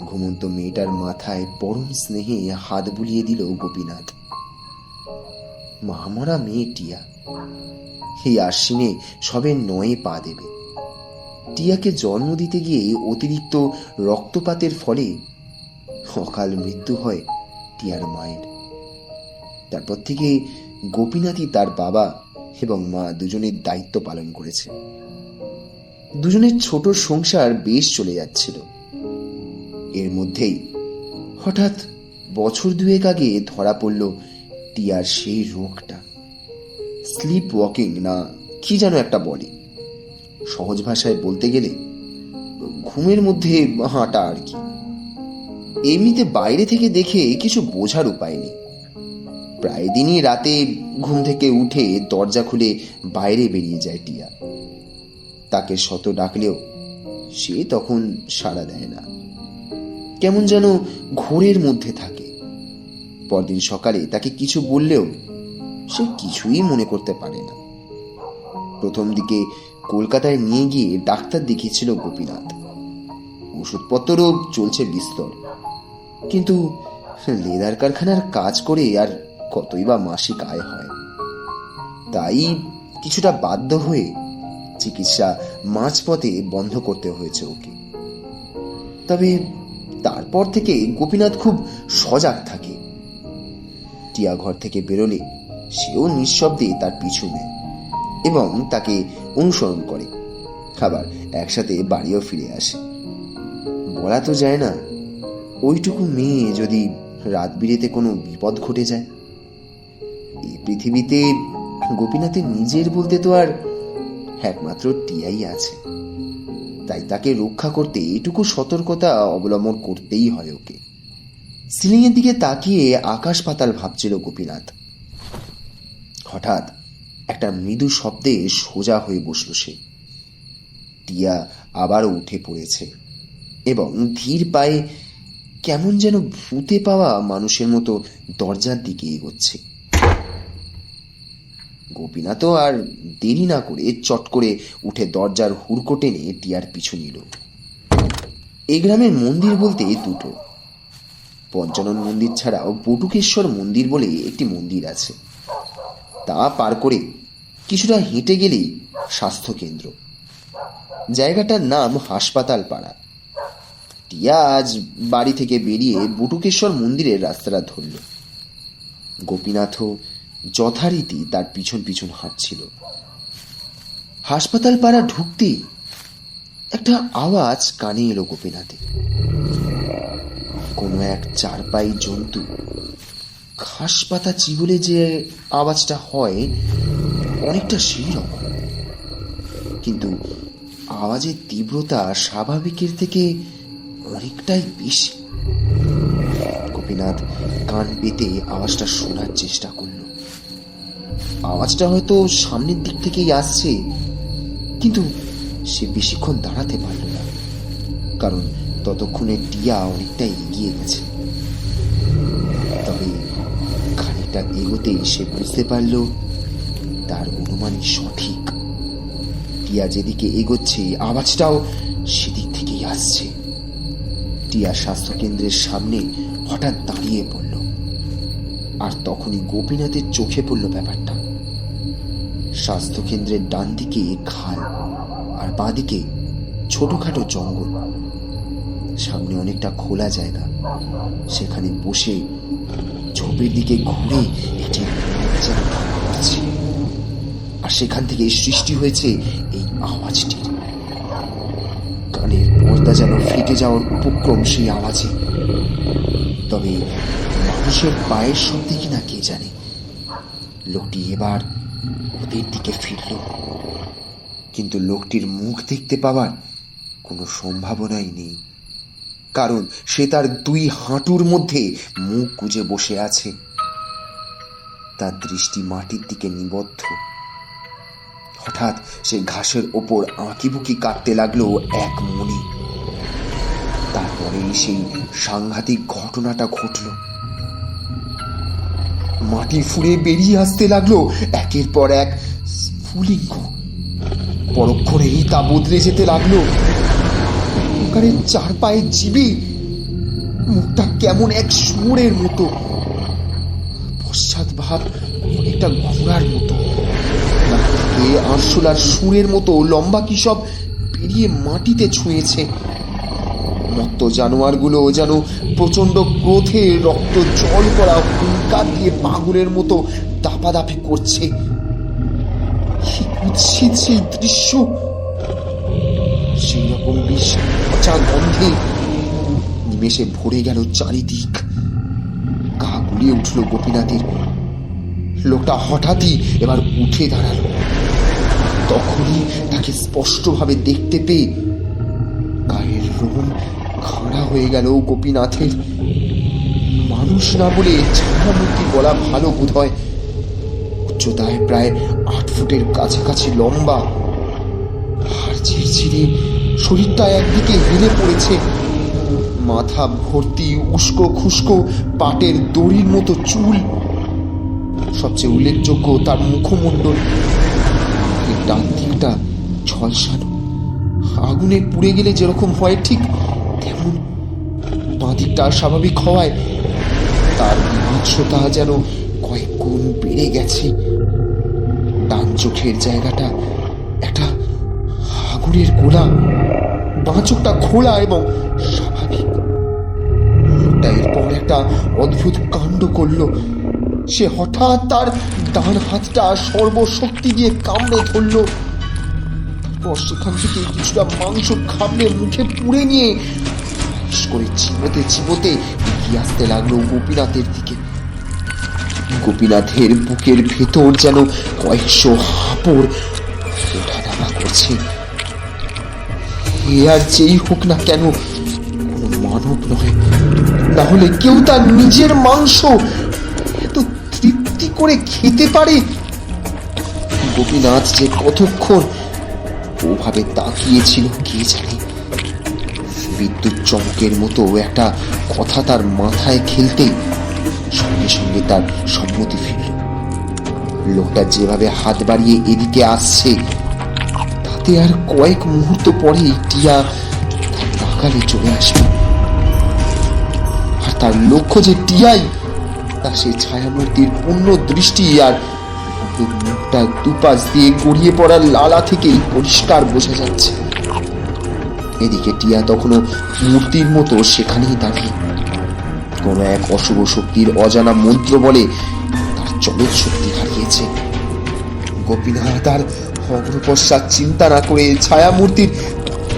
ঘুমন্ত মেয়েটার মাথায় পরম স্নেহে হাত বুলিয়ে দিল গোপীনাথ। মামরা মেয়ে টিয়া। এই আশ্বিনে সবে 9 পা দেবে। টিয়াকে জন্ম দিতে গিয়ে অতিরিক্ত রক্তপাতের ফলে অকাল মৃত্যু হয় টিয়ার মায়ের। তারপর থেকে গোপীনাথই তার বাবা এবং মা দুজনের দায়িত্ব পালন করেছে। দুজনের ছোট সংসার বেশ চলে যাচ্ছিল। এর মধ্যেই হঠাৎ বছর 2 আগে ধরা পড়ল টিয়ার সেই রোগটা। স্লিপ ওয়াকিং না কি যেন একটা বলে। সহজ ভাষায় বলতে গেলে ঘুমের মধ্যে হাঁটা আর কি। এমনিতে বাইরে থেকে দেখে কিছু বোঝার উপায় নেই। প্রায় দিনই রাতে ঘুম থেকে উঠে দরজা খুলে বাইরে বেরিয়ে যায় টিয়া। তাকে শত ডাকলেও সে তখন সাড়া দেয় না। কেমন যেন ঘোরের মধ্যে থাকে। পরদিন সকালে তাকে কিছু বললেও সে কিছুই মনে করতে পারে না। প্রথম দিকে কলকাতায় নিয়ে গিয়ে ডাক্তার দেখিয়েছিল গোপীনাথ। ওষুধপত্রও চলছে বিস্তর। কিন্তু লেদার কারখানার কাজ করে আর কতই বা মাসিক আয় হয়। তাই কিছুটা বাধ্য হয়ে চিকিৎসা মাঝপথে বন্ধ করতে হয়েছে ওকে। তবে তারপর থেকে গোপীনাথ খুব সজাগ থাকে। টিয়া ঘর থেকে বেরোলে সেও নিঃশব্দে তার পিছু নেয় এবং তাকে অনুসরণ করে, আবার একসাথে বাড়িও ফিরে আসে। বলা তো যায় না, ওইটুকু মেয়ে যদি রাত বিরেতে কোনো বিপদ ঘটে যায়। এই পৃথিবীতে গোপীনাথের নিজের বলতে তো আর একমাত্র টিয়াই আছে, তাই তাকে রক্ষা করতে এটুকু সতর্কতা অবলম্বন করতেই হয় ওকে। সিলিং এর দিকে তাকিয়ে আকাশ পাতাল ভাবছিল গোপীনাথ। হঠাৎ একটা মৃদু শব্দে সোজা হয়ে বসল সে। টিয়া আবারও উঠে পড়েছে এবং ধীর পায়ে কেমন যেন ভূতে পাওয়া মানুষের মতো দরজার দিকে এগোচ্ছে। গোপীনাথও আর দেরি না করে চট করে উঠে দরজার হুড়কো টেনে টিয়ার পিছু নিল। এই গ্রামের মন্দির বলতে দুটো, পঞ্চানন মন্দির ছাড়াও বটুকেশ্বর মন্দির বলে একটি মন্দির আছে। তা পার করে কিছুটা হেঁটে গেলেই স্বাস্থ্য কেন্দ্র। জায়গাটার নাম হাসপাতাল পাড়া। টিয়া আজ বাড়ি থেকে বেরিয়ে বটুকেশ্বর মন্দিরের রাস্তাটা ধরল। গোপীনাথও যথারীতি তার পিছন পিছন হাঁটছিল। হাসপাতাল পাড়া ঢুকতেই একটা আওয়াজ কানে এলো গোপীনাথের। কোনো এক চারপাই জন্তু ঘাস পাতা চিবলে যে আওয়াজটা হয় অনেকটা সেই রকম, কিন্তু আওয়াজের তীব্রতা স্বাভাবিকের থেকে অনেকটাই বেশি। গোপীনাথ কান পেতে আওয়াজটা শোনার চেষ্টা করল। আওয়াজটা হয়তো সামনের দিক থেকেই আসছে, কিন্তু সে বেশিক্ষণ দাঁড়াতে পারল না, কারণ ততক্ষণে টিয়া অনেকটা এগিয়ে গেছে। তবে খানিকটা এগোতেই সে বুঝতে পারল তার অনুমানই সঠিক। টিয়া যেদিকে এগোচ্ছে আওয়াজটাও সেদিক থেকেই আসছে। টিয়া স্বাস্থ্যকেন্দ্রের সামনে হঠাৎ দাঁড়িয়ে পড়ল, আর তখনই গোপীনাথের চোখে পড়ল ব্যাপারটা। স্বাস্থ্যকেন্দ্রের ডান দিকে খাল আর বাঁ দিকে ছোটখাটো জঙ্গল, সামনে অনেকটা খোলা জায়গা। সেখানে বসে ঝোপের দিকে ঘুরে একটি করছে, আর সেখান থেকে সৃষ্টি হয়েছে এই আওয়াজটির। কানের পর্দা যেন ফেটে যাওয়ার উপক্রম সেই আওয়াজে। তবে মানুষের পায়ের শব্দে কিনা কে জানে। লোকটি এবার ওদের দিকে ফিরল, কিন্তু লোকটির মুখ দেখতে পাওয়ার কোনো সম্ভাবনাই নেই, কারণ সে তার দুই হাঁটুর মধ্যে মুখ গুজে বসে আছে। তার দৃষ্টি মাটির দিকে নিবদ্ধ। হঠাৎ সে ঘাসের ওপর আঁকিবুকি কাটতে লাগলো এক মনে। তারপরেই সেই সাংঘাতিক ঘটনাটা ঘটল। মাটি ফুঁড়ে বেরিয়ে আসতে লাগলো একের পর এক স্ফুলিঙ্গ। পরক্ষণেই তা বদলে যেতে লাগলো ওখানের চার পায়ে জীবে। মুখটা কেমন এক শুয়োরের মতো, পশ্চাৎ ভাব অনেকটা ঘোড়ার মতো, আরশোলার সুরের মতো লম্বা কি সব পেরিয়ে মাটিতে ছুঁয়েছে। মত্ত জানোয়ারগুলো যেন প্রচন্ড ক্রোধে রক্ত জল করা হুঙ্কার দিয়ে পাগলের মতো দাপাদাপি করছে। কি কুৎসিত সেই দৃশ্য! সেই রকম বিষ পচা গন্ধে নিমেষে ভরে গেল চারিদিক। গা গুলিয়ে উঠল গোপীনাথের। লোকটা হঠাৎই এবার উঠে দাঁড়ালো। তখনই তাকে স্পষ্টভাবে দেখতে পেয়ে গায়ের রোম খাড়া হয়ে গেল গোপীনাথের। মানুষ না বলে ছায়ামূর্তি বলা ভালো বোধ হয়। উচ্চতায় প্রায় 8 ফুটের কাছাকাছি লম্বা, আর ঝিরঝিরে শরীরটা একদিকে হেলে পড়েছে। মাথা ভর্তি উস্কো খুস্কো পাটের দড়ির মতো চুল। সবচেয়ে উল্লেখযোগ্য তার মুখমণ্ডল। ডান দিকটা ঝলসানো, আগুনে পুড়ে গেলে যেরকম হয় ঠিক তেমন। বাঁ দিকটা স্বাভাবিক হওয়ায় তার বিভৎসতা যেন কয়েক গুণ বেড়ে গেছে। ডান চোখের জায়গাটা একটা আগুনের গোলা, বাঁ চোখটা খোলা এবং স্বাভাবিক। লোকটা এরপর একটা অদ্ভুত কাণ্ড করলো। সে হঠাৎ তার ডান হাতটা সর্বশক্তি দিয়ে কামড়ে ধরলো। তারপর সেখান থেকে কিছুটা মাংস খাবলে মুখে পুড়ে নিয়ে করে চিবোতে চিবোতে এগিয়ে আসতে লাগলো গোপীনাথের দিকে। গোপীনাথের বুকের ভেতর যেন কয়েকশো হাঁপড় ওঠানামা করছে। এ আর যেই হোক না কেন, কোনো মানব নয়, না হলে কেউ তার নিজের মাংস এত তৃপ্তি করে খেতে পারে? গোপীনাথ যে কতক্ষণ ওভাবে তাকিয়েছিল কে জানে। বিদ্যুৎ চমকের মতো একটা কথা তার মাথায় খেলতেই সঙ্গে সঙ্গে তার সম্মতি ফিরল। লোকটা যেভাবে হাত বাড়িয়ে এদিকে আসছে, তাতে আর কয়েক মুহূর্ত পরেই টিয়া তার নাগালে চলে আসবে। আর তার লক্ষ্য যে টিয়াই, তা সে ছায়ামূর্তির পূর্ণ দৃষ্টি আর মুখটা দুপাশ দিয়ে গড়িয়ে পড়া লালা থেকেই পরিষ্কার বোঝা যাচ্ছে। এদিকে টিয়া তখনও মূর্তির মতো সেখানেই দাঁড়িয়ে। কোন এক অশুভ শক্তির অজানা মন্ত্র বলে তার চলৎ শক্তি হারিয়েছে। গোপীনাথ তার অগ্রপশ্চাৎ চিন্তা না করে ছায়ামূর্তির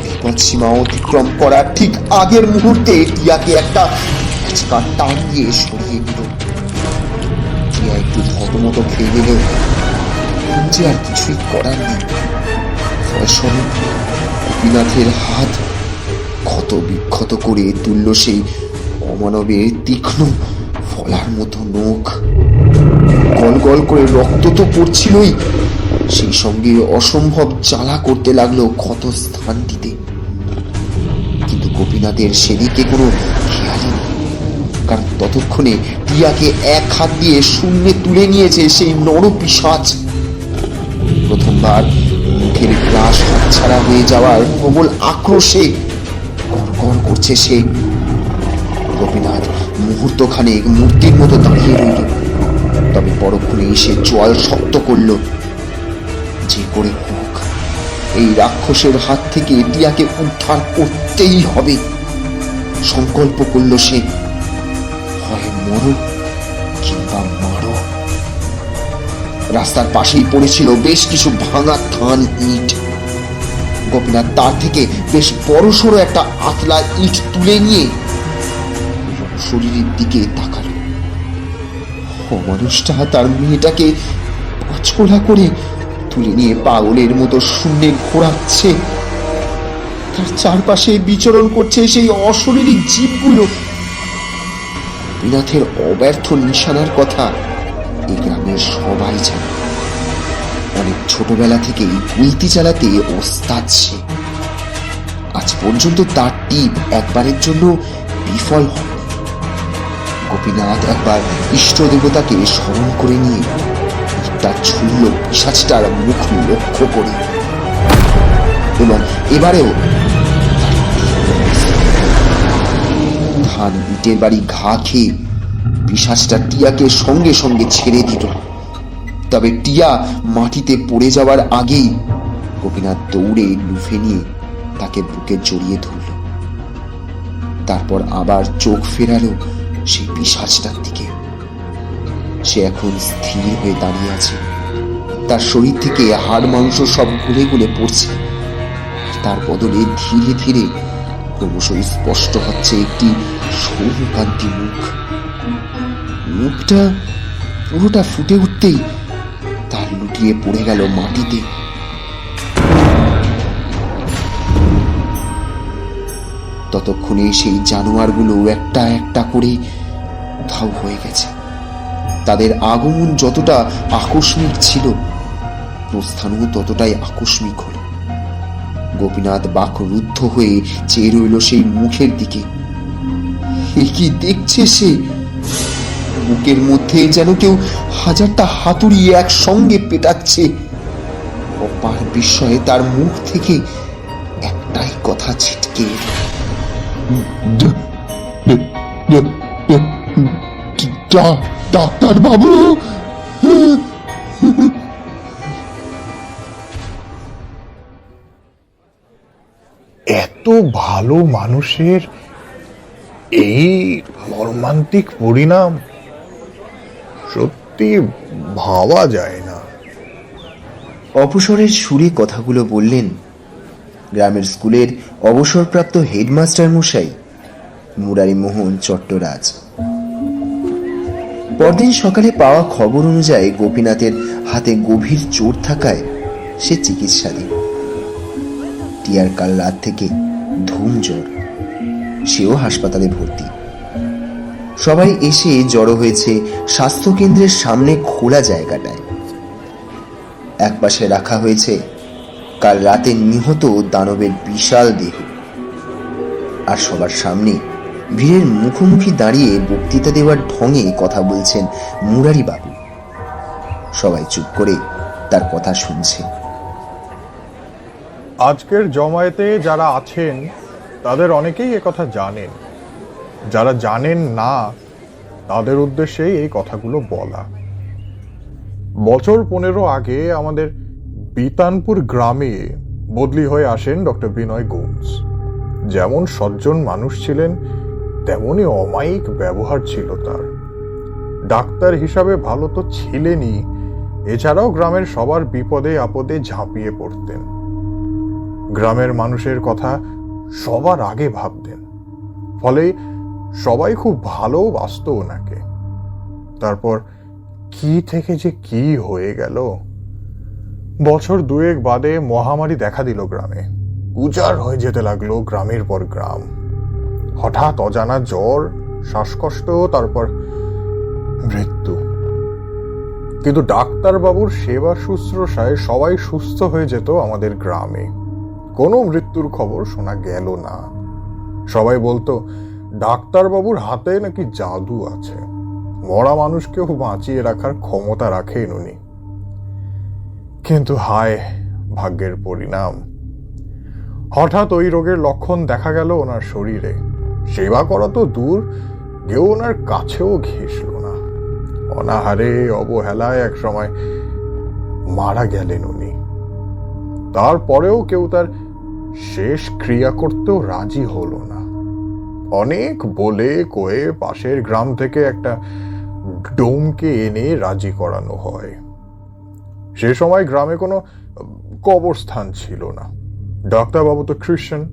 বিপদ সীমা অতিক্রম করার ঠিক আগের মুহূর্তে টিয়াকে একটা টান দিয়ে সরিয়ে দিল। টিয়া একটু থতমত খেয়ে গেল, যে আর কিছুই করার নেই। ফলস্বরূপ গোপীনাথের হাত ক্ষত বিক্ষত করে তুলল সেই অমানবের তীক্ষ্ণ ফলার মতো নখ। গল গল করে রক্ত তো পড়ছিলই, সেই সঙ্গে অসম্ভব জ্বালা করতে লাগলো ক্ষত স্থানটিতে। কিন্তু গোপীনাথের সেদিকে কোনো খেয়ালই নেই, কারণ ততক্ষণে টিয়াকে এক হাত দিয়ে শূন্যে তুলে নিয়েছে সেই নরপিশাচ। প্রথমবার মুখের গ্রাস হাতছাড়া হয়ে যাওয়ার প্রবল আক্রোশে গড়গড় করছে সে। গোপীনাথ মুহূর্তখানেক মূর্তির মতো দাঁড়িয়ে রইল, তবে পরক্ষণেই সে চোয়াল শক্ত করল। যে করে হোক এই রাক্ষসের হাত থেকে টিয়াকে উদ্ধার করতেই হবে। সংকল্প করল সে, হয় মরো কিংবা মারো। রাস্তার পাশেই পড়েছিল বেশ কিছু ভাঙা থান ইট। গোপীনাথ তার থেকে বেশ বড়সড় একটা আতলা ইট তুলে নিয়ে শরীরের দিকে তাকাল। মানুষটা তার মেয়েটাকে পাঁচকোলা করে তুলে নিয়ে পাগলের মতো শূন্যে ঘোরাচ্ছে। তার চারপাশে বিচরণ করছে সেই অশরীরী জীবগুলো। গোপীনাথের অব্যর্থ নিশানার কথা এই গ্রামের সবাই জানে। অনেক ছোটবেলা থেকেই গুলতি চালাতে ওস্তাদ সে। আজ পর্যন্ত তার টিপ একবারের জন্য বিফল হয়নি। গোপীনাথ একবার ইষ্ট দেবতাকে স্মরণ করে নিয়ে তার ছুড়ল পিশাচটার মুখ লক্ষ্য করে, এবং এবারেও ধান ইটের বাড়ি ঘা খেয়ে পিশাচটা টিয়াকে সঙ্গে সঙ্গে ছেড়ে দিল। তবে টিয়া মাটিতে পড়ে যাওয়ার আগেই গোপীনাথ দৌড়ে লুফে নিয়ে তাকে বুকে জড়িয়ে ধরল। তারপর আবার চোখ ফেরালো সেই পিশাচটার দিকে। সে এখন স্থির হয়ে দাঁড়িয়ে আছে। তার শরীর থেকে হাড় মাংস সব গুলে গুলে পড়ছে। তার বদলে ধীরে ধীরে ক্রমশ স্পষ্ট হচ্ছে একটি সৌমকান্তি মুখ। মুখটা পুরোটা ফুটে উঠতেই তার লুটিয়ে পড়ে গেল মাটিতে। ততক্ষণে সেই জানোয়ারগুলো একটা একটা করে উধাও হয়ে গেছে। তাদের আগমন যতটা আকস্মিক ছিল, প্রস্থানও ততটাই আকস্মিক হল। গোপীনাথ বাকরুদ্ধ হয়ে চেয়ে রইল সেই মুখের দিকে। এ কি দেখছে সে? বুকের মধ্যে যেন কেউ হাজারটা হাতুড়ি একসঙ্গে পেটাচ্ছে। অপার বিস্ময়ে তার মুখ থেকে একটাই কথা ছিটকে, ডাক্তার বাবু। এত ভালো মানুষের এই মর্মান্তিক পরিণাম সত্যি ভাবা যায় না। অপসরের সুরে কথাগুলো বললেন গ্রামের স্কুলের অবসরপ্রাপ্ত হেডমাস্টার মশাই মুরারিমোহন চট্টরাজ। পরদিন সকালে পাওয়া খবর অনুযায়ী গোপীনাথের হাতে গভীর চোট থাকায় সে চিকিৎসাধীন। টিয়ার কাল রাত থেকে ধুম জ্বর, সেও হাসপাতালে ভর্তি। সবাই এসে জড়ো হয়েছে স্বাস্থ্যকেন্দ্রের সামনে খোলা জায়গাটায়। একপাশে রাখা হয়েছে কাল রাতে নিহত দানবের বিশাল দেহ, আর সবার সামনে ভিড়ের মুখোমুখি দাঁড়িয়ে বক্তৃতা দেওয়ার ঢঙে কথা বলছেন মুরারি বাবু। সবাই চুপ করে তার কথা শুনছে। আজকের জমায়েতে যারা আছেন তাদের অনেকেই একথা জানেন, যারা জানেন না তাদের উদ্দেশ্যেই এই কথাগুলো বলা। বছর 15 আগে আমাদের বিতানপুর গ্রামে বদলি হয়ে আসেন ডক্টর বিনয় গোমস। যেমন সজ্জন মানুষ ছিলেন তেমনই অমায়িক ব্যবহার ছিল তার। ডাক্তার হিসাবে ভালো তো ছিলেনই, এছাড়াও গ্রামের সবার বিপদে আপদে ঝাঁপিয়ে পড়তেন। গ্রামের মানুষের কথা সবার আগে ভাবতেন, ফলে সবাই খুব ভালোবাসত ওনাকে। তারপর কি থেকে যে কি হয়ে গেল। বছর 2 বাদে মহামারী দেখা দিল গ্রামে। উজাড় হয়ে যেতে লাগলো গ্রামের পর গ্রাম। হঠাৎ অজানা জ্বর, শ্বাসকষ্ট, তারপর মৃত্যু। কিন্তু ডাক্তারবাবুর সেবা শুশ্রূষায় সবাই সুস্থ হয়ে যেত আমাদের গ্রামে। কোনো মৃত্যুর খবর শোনা গেল না। সবাই বলতো ডাক্তারবাবুর হাতে নাকি জাদু আছে, মরা মানুষকেও বাঁচিয়ে রাখার ক্ষমতা রাখেন উনি। কিন্তু হায় ভাগ্যের পরিণাম, হঠাৎ ওই রোগের লক্ষণ দেখা গেল ওনার শরীরে। সেবা করা তো দূর, কেউ ওনার কাছেও ঘেঁষল না। অনাহারে অবহেলায় একসময় মারা গেলেন উনি। তারপরেও কেউ তার শেষ ক্রিয়া করতেও রাজি হলো না। অনেক বলে কয়ে পাশের গ্রাম থেকে একটা ডোমকে এনে রাজি করানো হয়। সে সময় গ্রামে কোনো কবরস্থান ছিল না। ডাক্তারবাবু তো খ্রিস্টান,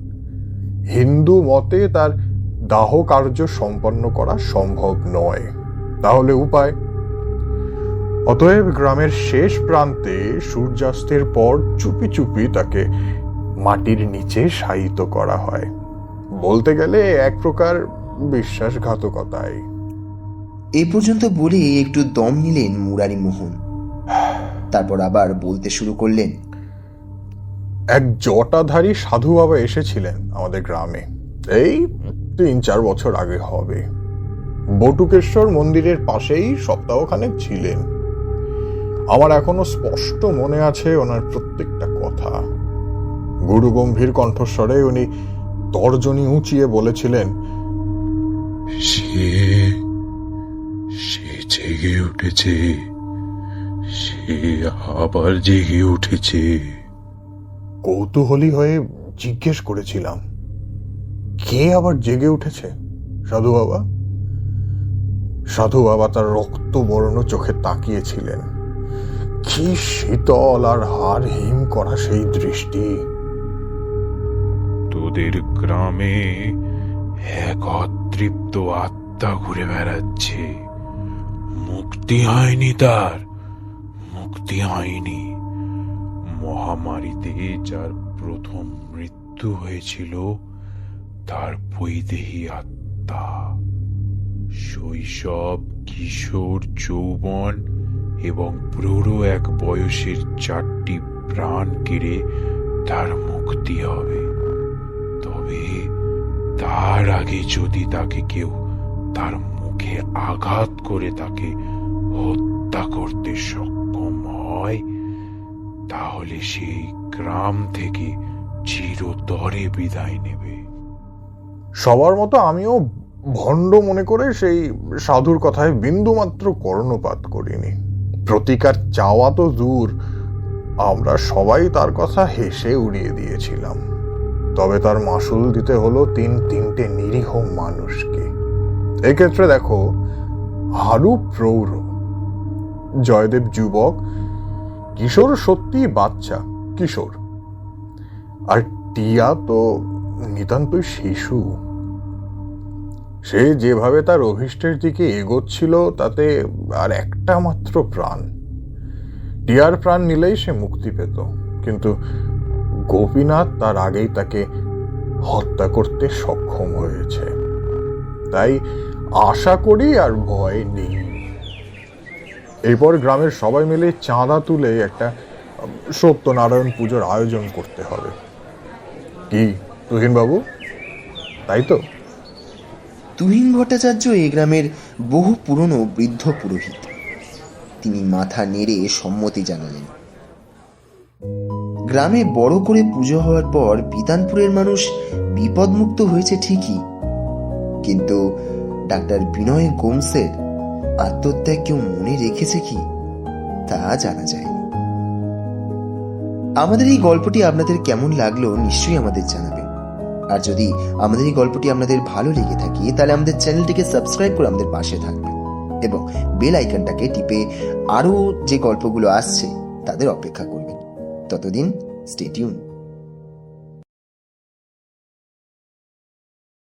হিন্দু মতে তার দাহ কার্য সম্পন্ন করা সম্ভব নয়। তাহলে উপায়? অতএব গ্রামের শেষ প্রান্তে সূর্যাস্তের পর চুপি চুপি তাকে মাটির নিচে শায়িত করা হয়। বলতে গেলে এক প্রকার বিশ্বাসঘাতকতাই। এই পর্যন্ত বলে একটু দম নিলেন মুরারিমোহন। তারপর আবার বলতে শুরু করলেন। এক জটাধারী সাধু বাবা এসেছিলেন আমাদের গ্রামে, এই 3-4 বছর আগে হবে। বটুকেশ্বর মন্দিরের পাশেই সপ্তাহখানেক ছিলেন। আমার এখনো স্পষ্ট মনে আছে ওনার প্রত্যেকটা কথা। গুরু গম্ভীর কণ্ঠস্বরে উনি তর্জনী উঁচিয়ে বলেছিলেন, সে জেগে উঠেছে, সে আবার জেগে উঠেছে। কৌতূহলী হয়ে জিজ্ঞেস করেছিলাম, কে আবার জেগে উঠেছে সাধু বাবা? সাধু বাবা তার রক্তবর্ণ চোখে তাকিয়েছিলেন। কি শীতল আর হাড় হিম করা সেই দৃষ্টি। তোদের গ্রামে এক অতৃপ্ত আত্মা ঘুরে বেড়াচ্ছে। মুক্তি হয়নি তার, মুক্তি হয়নি। মহামারীতে যার প্রথম মৃত্যু হয়েছিল তার বৈদেহী আত্মা শৈশব, কিশোর, যৌবন এবং প্রৌঢ় এক বয়সের 4টি প্রাণ কেড়ে তার মুক্তি হবে। তবে তার আগে যদি তাকে কেউ তার মুখে আঘাত করে তাকে হত্যা করতে সক্ষম হয়, তাহলে সেই গ্রাম থেকে চিরতরে বিদায় নেবে। সবার মতো আমিও ভণ্ড মনে করে সেই সাধুর কথায় বিন্দুমাত্র কর্ণপাত করিনি। প্রতিকার চাওয়া তো দূর, আমরা সবাই তার কথা হেসে উড়িয়ে দিয়েছিলাম। তবে তার মাসুল দিতে হলো তিনটে নিরীহ মানুষকে। এক্ষেত্রে দেখো, হারু প্রৌঢ়, জয়দেব যুবক, কিশোর সত্যি বাচ্চা কিশোর, আর টিয়া তো নিতান্তই শিশু। সে যেভাবে তার অভীষ্টের দিকে এগোচ্ছিল তাতে আর একটা মাত্র প্রাণ। টিয়ার প্রাণ নিলেই সে মুক্তি পেত, কিন্তু গোপীনাথ তার আগেই তাকে হত্যা করতে সক্ষম হয়েছে। তাই আশা করি আর ভয় নেই। এরপর গ্রামের সবাই মিলে চাঁদা তুলে একটা সত্যনারায়ণ পুজোর আয়োজন করতে হবে। কি তুহিন বাবু, তাই তো? তুহিন ভট্টাচার্য এই গ্রামের বহু পুরনো বৃদ্ধ পুরোহিত। তিনি মাথা নেড়ে সম্মতি জানালেন। গ্রামে বড় করে পুজো হওয়ার পর বিতানপুরের মানুষ বিপদমুক্ত হয়েছে ঠিকই, কিন্তু ডাক্তার বিনয় গোমসের আত্মত্যাগ কেউ মনে রেখেছে কি তা জানা যায়নি। আমাদের এই গল্পটি আপনাদের কেমন লাগলো নিশ্চয়ই আমাদের জানাবেন। আর যদি আমাদের এই গল্পটি আপনাদের ভালো লেগে থাকে তাহলে আমাদের চ্যানেলটিকে সাবস্ক্রাইব করে আমাদের পাশে থাকবেন এবং বেল আইকনটাকে টিপে আরও যে গল্পগুলো আসছে তাদের অপেক্ষা করবেন। ততদিন স্টে টিউন।